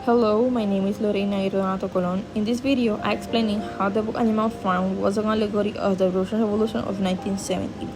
Hello, my name is Lorena Donato Colon. In this video, I explaining how the book Animal Farm was an allegory of the Russian Revolution of 1917.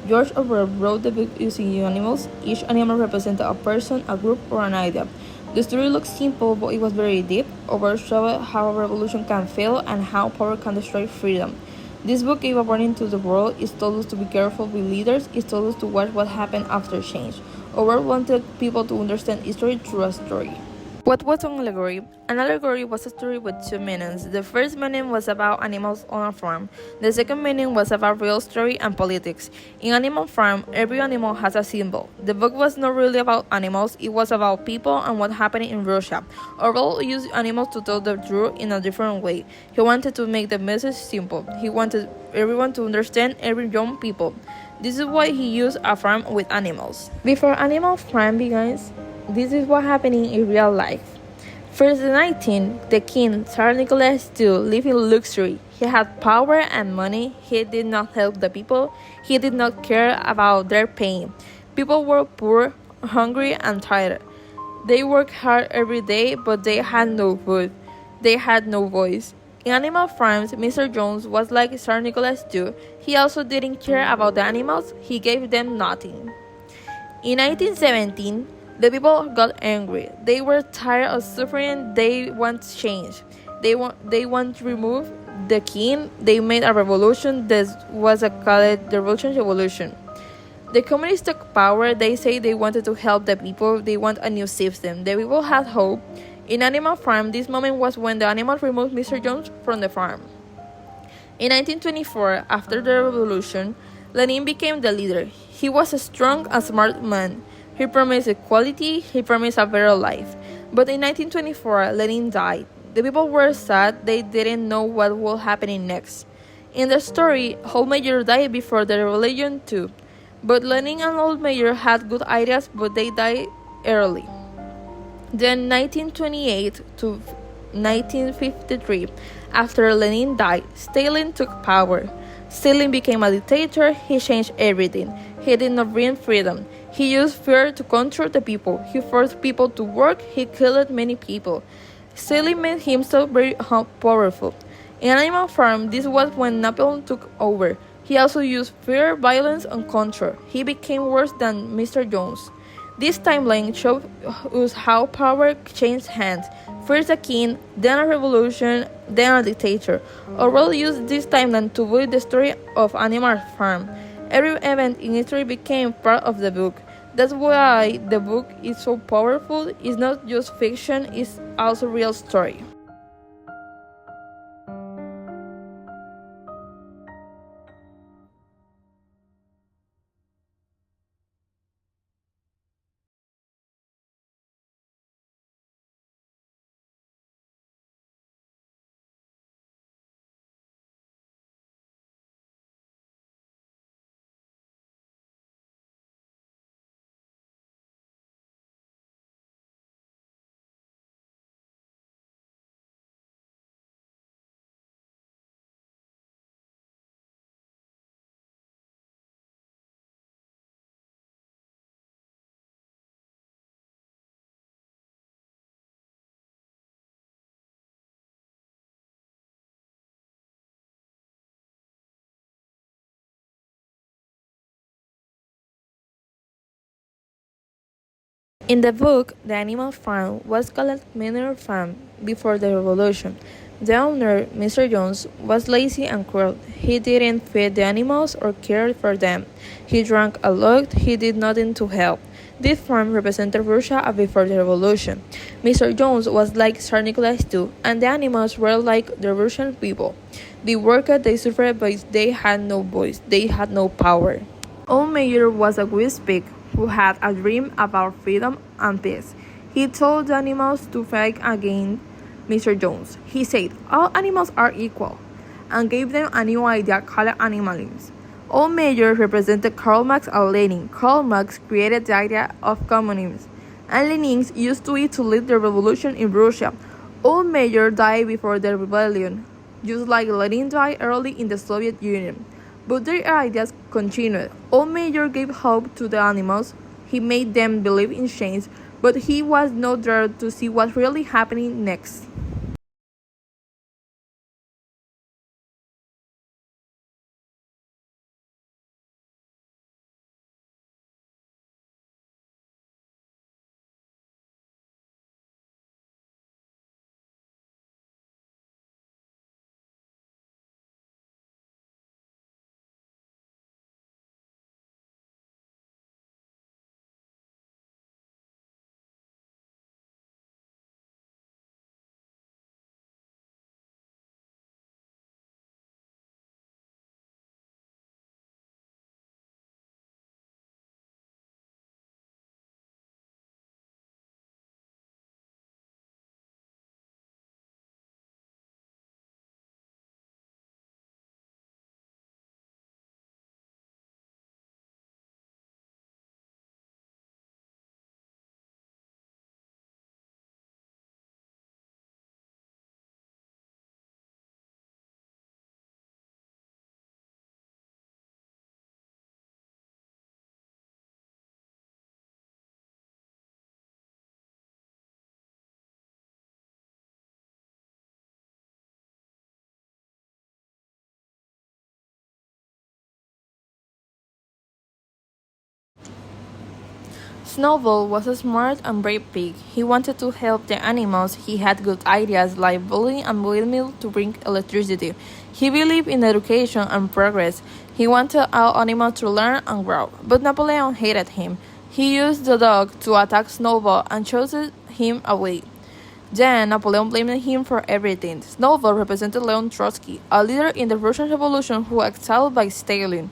George Orwell wrote the book using animals. Each animal represented a person, a group, or an idea. The story looks simple, but it was very deep. Orwell showed how a revolution can fail and how power can destroy freedom. This book gave a warning to the world. It told us to be careful with leaders. It told us to watch what happened after change. Orwell wanted people to understand history through a story. What was an allegory? An allegory was a story with two meanings. The first meaning was about animals on a farm. The second meaning was about real story and politics. In Animal Farm, every animal has a symbol. The book was not really about animals, it was about people and what happened in Russia. Orwell used animals to tell the truth in a different way. He wanted to make the message simple. He wanted everyone to understand, every young people. This is why he used a farm with animals. Before Animal Farm begins, this is what happening in real life. First, in 19, the king, Tsar Nicholas II, lived in luxury. He had power and money. He did not help the people. He did not care about their pain. People were poor, hungry, and tired. They worked hard every day, but they had no food. They had no voice. In Animal Farms, Mr. Jones was like Tsar Nicholas II. He also didn't care about the animals. He gave them nothing. In 1917, the people got angry. They were tired of suffering. They want change. They want to remove the king. They made a revolution that was called the Russian Revolution. The communists took power. They say they wanted to help the people. They want a new system. The people had hope. In Animal Farm, this moment was when the animals removed Mr. Jones from the farm. In 1924, after the revolution, Lenin became the leader. He was a strong and smart man. He promised equality, he promised a better life. But in 1924, Lenin died. The people were sad, they didn't know what was happening next. In the story, Holmeyer died before the rebellion too. But Lenin and Holmeyer had good ideas, but they died early. Then 1928 to 1953, after Lenin died, Stalin took power. Stalin became a dictator, he changed everything. He did not bring freedom. He used fear to control the people. He forced people to work. He killed many people. Stalin made himself very powerful. In Animal Farm, this was when Napoleon took over. He also used fear, violence, and control. He became worse than Mr. Jones. This timeline shows us how power changed hands. First a king, then a revolution, then a dictator. Orwell used this timeline to build the story of Animal Farm. Every event in history became part of the book. That's why the book is so powerful. It's not just fiction, it's also real story. In the book, the animal farm was called Manor Farm before the revolution. The owner, Mr. Jones, was lazy and cruel. He didn't feed the animals or care for them. He drank a lot, he did nothing to help. This farm represented Russia before the revolution. Mr. Jones was like Tsar Nicholas II, and the animals were like the Russian people. They worked, they suffered, but they had no voice, they had no power. Old Mayor was a wise pig who had a dream about freedom and peace. He told the animals to fight against Mr. Jones. He said, all animals are equal, and gave them a new idea called animalism. All mayors represented Karl Marx and Lenin. Karl Marx created the idea of communism, and Lenin used it to lead the revolution in Russia. All mayors died before the rebellion, just like Lenin died early in the Soviet Union. But their ideas continued. All mayors gave hope to the animals. He made them believe in change. but he was not there to see what really happening next. Snowball was a smart and brave pig. He wanted to help the animals. He had good ideas like building a windmill to bring electricity. He believed in education and progress. He wanted all animals to learn and grow. But Napoleon hated him. He used the dog to attack Snowball and chased him away. Then Napoleon blamed him for everything. Snowball represented Leon Trotsky, a leader in the Russian Revolution who excelled by Stalin.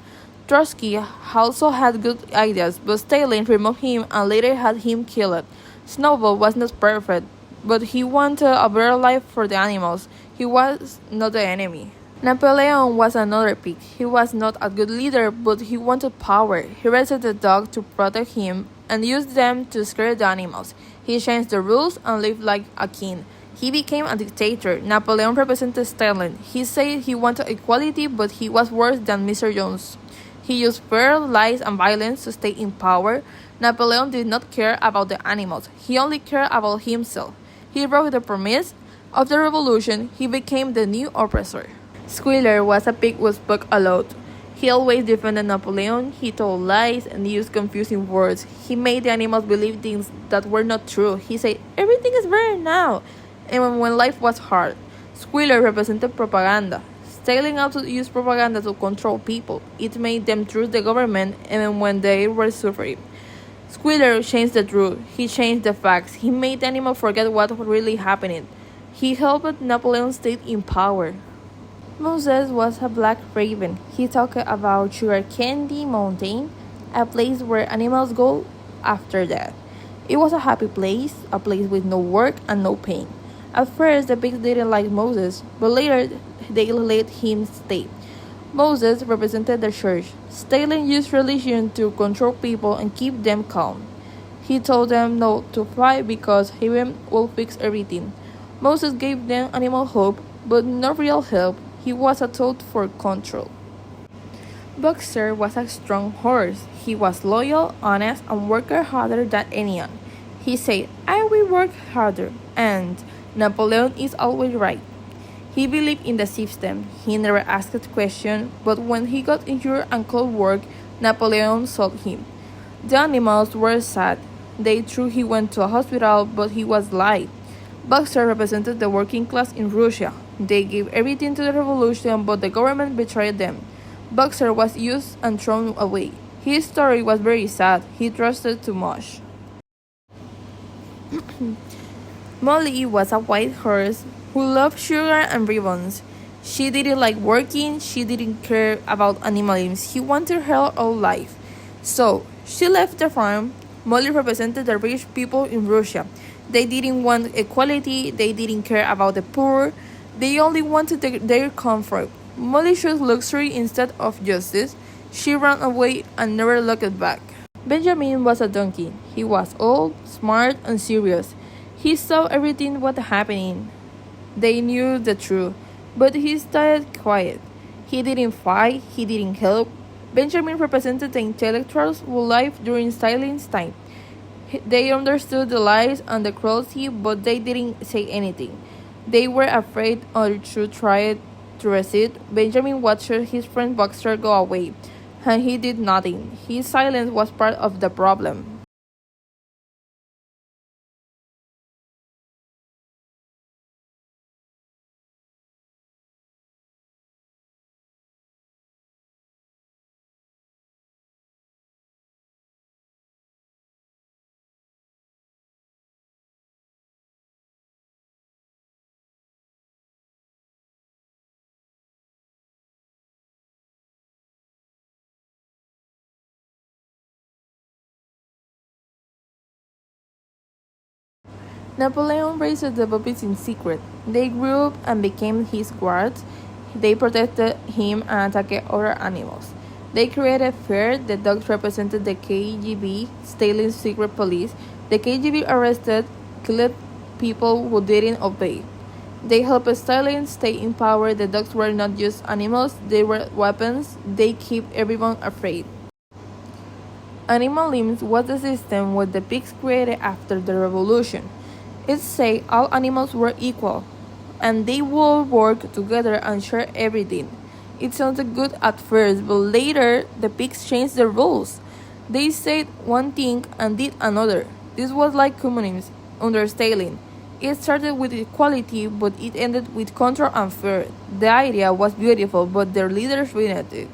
Trotsky also had good ideas, but Stalin removed him and later had him killed. Snowball was not perfect, but he wanted a better life for the animals. He was not the enemy. Napoleon was another pig. He was not a good leader, but he wanted power. He raised the dog to protect him and used them to scare the animals. He changed the rules and lived like a king. He became a dictator. Napoleon represented Stalin. He said he wanted equality, but he was worse than Mr. Jones. He used fear, lies, and violence to stay in power. Napoleon did not care about the animals. He only cared about himself. He broke the promise of the revolution. He became the new oppressor. Squealer was a pig who spoke a lot. He always defended Napoleon. He told lies and used confusing words. He made the animals believe things that were not true. He said, "Everything is better now," and when life was hard. Squealer represented propaganda. Stalin also used propaganda to control people. It made them trust the government even when they were suffering. Squealer changed the truth. He changed the facts. He made the animals forget what really happened. He helped Napoleon stay in power. Moses was a black raven. He talked about Sugar Candy Mountain, a place where animals go after death. It was a happy place, a place with no work and no pain. At first, the pigs didn't like Moses, but later they let him stay. Moses represented the church. Stalin used religion to control people and keep them calm. He told them not to fight because heaven will fix everything. Moses gave them animal hope, but not real help. He was a tool for control. Boxer was a strong horse. He was loyal, honest, and worked harder than anyone. He said, "I will work harder," and Napoleon is always right. He believed in the system. He never asked a question, but when he got injured and could work, Napoleon solved him. The animals were sad. They thought he went to a hospital, but he was lied. Boxer represented the working class in Russia. They gave everything to the revolution, but the government betrayed them. Boxer was used and thrown away. His story was very sad. He trusted too much. Molly was a white horse who loved sugar and ribbons. She didn't like working. She didn't care about animals. He wanted her all life. So she left the farm. Molly represented the rich people in Russia. They didn't want equality. They didn't care about the poor. They only wanted their comfort. Molly chose luxury instead of justice. She ran away and never looked back. Benjamin was a donkey. He was old, smart, and serious. He saw everything what happening. They knew the truth, but he stayed quiet. He didn't fight. He didn't help. Benjamin represented the intellectuals who lived during Stalin's time. They understood the lies and the cruelty, but they didn't say anything. They were afraid or to try to resist. Benjamin watched his friend Baxter go away, and he did nothing. His silence was part of the problem. Napoleon raised the puppies in secret. They grew up and became his guards. They protected him and attacked other animals. They created fear. The dogs represented the KGB, Stalin's secret police. The KGB arrested, killed people who didn't obey. They helped Stalin stay in power. The dogs were not just animals, they were weapons. They kept everyone afraid. Animal limbs was the system what the pigs created after the revolution. It said all animals were equal, and they would work together and share everything. It sounded good at first, but later the pigs changed the rules. They said one thing and did another. This was like communism under Stalin. It started with equality, but it ended with control and fear. The idea was beautiful, but their leaders ruined it.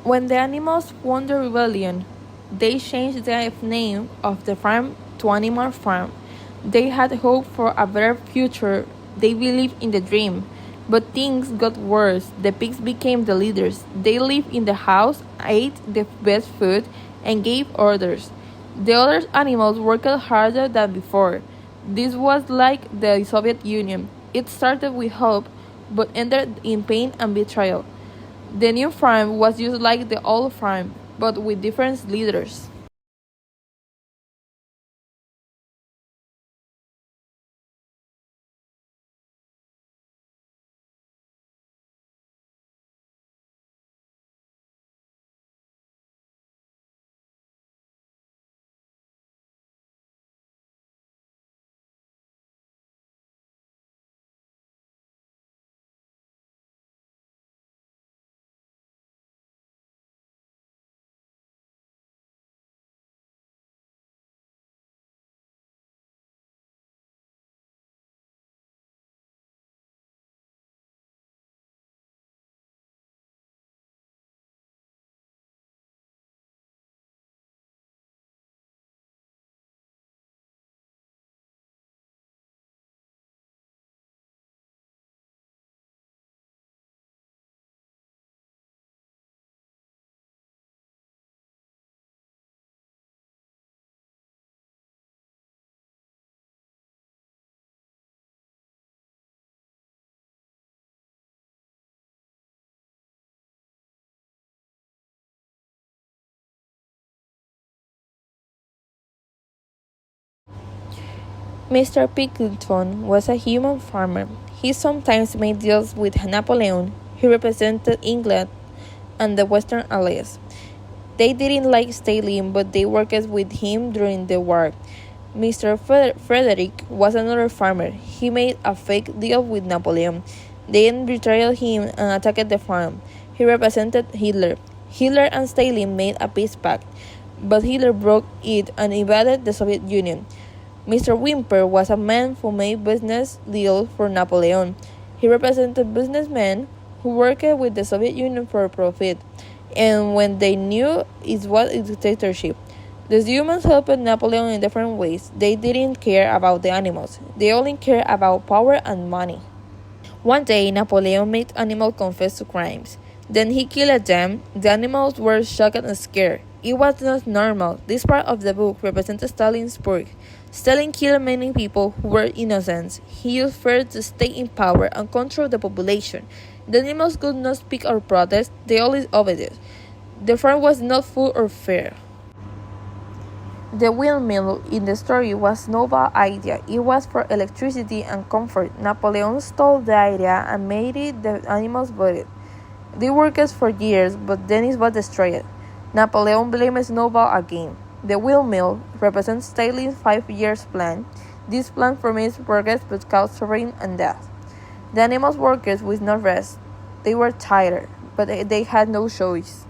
When the animals won the rebellion, they changed the name of the farm to Animal Farm. They had hope for a better future. They believed in the dream. But things got worse. The pigs became the leaders. They lived in the house, ate the best food, and gave orders. The other animals worked harder than before. This was like the Soviet Union. It started with hope, but ended in pain and betrayal. The new farm was just like the old farm, but with different leaders. Mr. Picklington was a human farmer. He sometimes made deals with Napoleon. He represented England and the Western Allies. They didn't like Stalin, but they worked with him during the war. Mr. Frederick was another farmer. He made a fake deal with Napoleon. They then betrayed him and attacked the farm. He represented Hitler. Hitler and Stalin made a peace pact, but Hitler broke it and invaded the Soviet Union. Mr. Wimper was a man who made business deals for Napoleon. He represented businessmen who worked with the Soviet Union for profit, and when they knew it was a dictatorship. The humans helped Napoleon in different ways. They didn't care about the animals. They only cared about power and money. One day, Napoleon made animals confess to crimes. Then he killed them. The animals were shocked and scared. It was not normal. This part of the book represents Stalin's work. Stalin killed many people who were innocent. He used fear to stay in power and control the population. The animals could not speak or protest. They always obeyed. The farm was not full or fair. The windmill in the story was no bad idea. It was for electricity and comfort. Napoleon stole the idea and made it the animals voted. They worked for years, but then it was destroyed. Napoleon blamed Snowball again. The windmill represents Stalin's 5-year plan. This plan promised progress but caused suffering and death. The animals worked with no rest. They were tired, but they had no choice.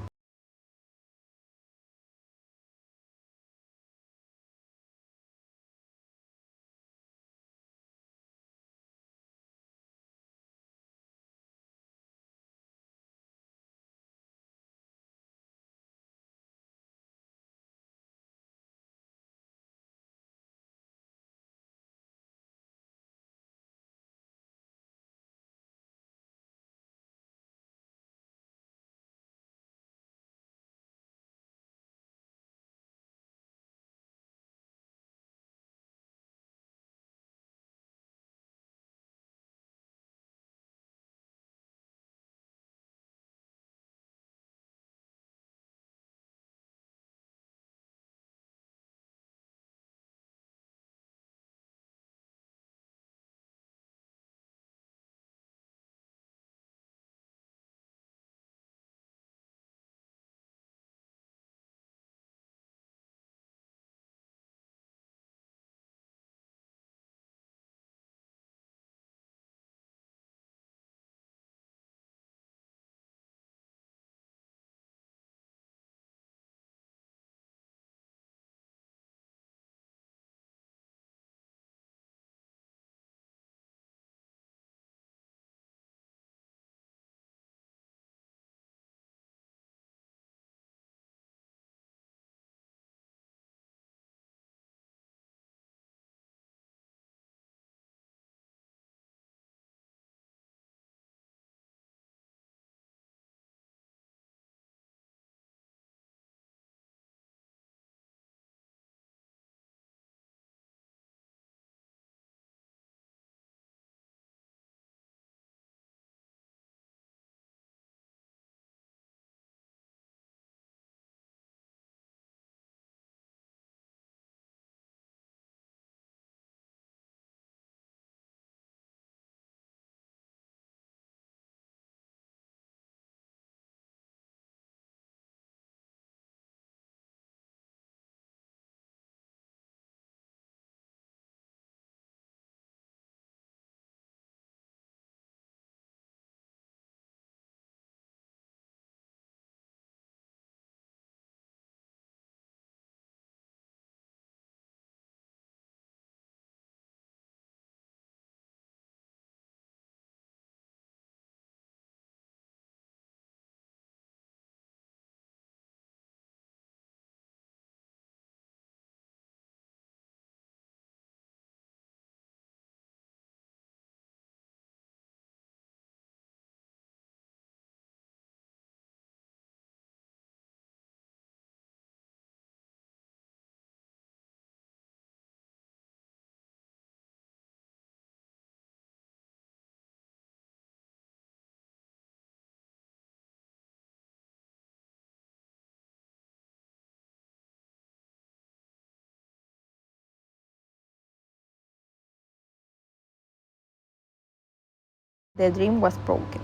The dream was broken.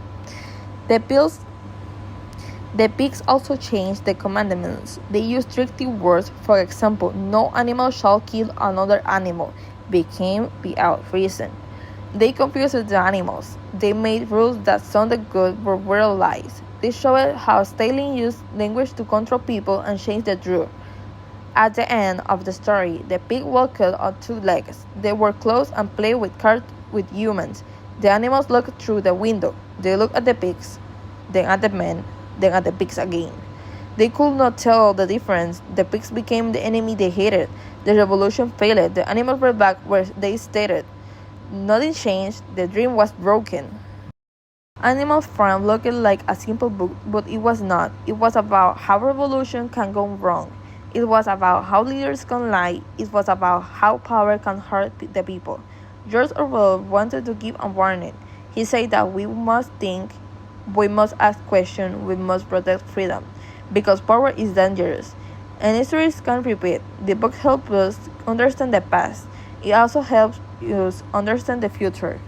The pills The pigs also changed the commandments. They used stricter words. For example, no animal shall kill another animal became beyond reason. They confused the animals. They made rules that sounded good but were lies. They showed how Stalin used language to control people and change the truth. At the end of the story, the pig walked on two legs. They were close and played with cards with humans. The animals looked through the window. They looked at the pigs, then at the men, then at the pigs again. They could not tell the difference. The pigs became the enemy they hated. The revolution failed. The animals were back where they started. Nothing changed. The dream was broken. Animal Farm looked like a simple book, but it was not. It was about how revolution can go wrong. It was about how leaders can lie. It was about how power can hurt the people. George Orwell wanted to give a warning. He said that we must think, we must ask questions, we must protect freedom, because power is dangerous. And histories can repeat. The book helps us understand the past. It also helps us understand the future.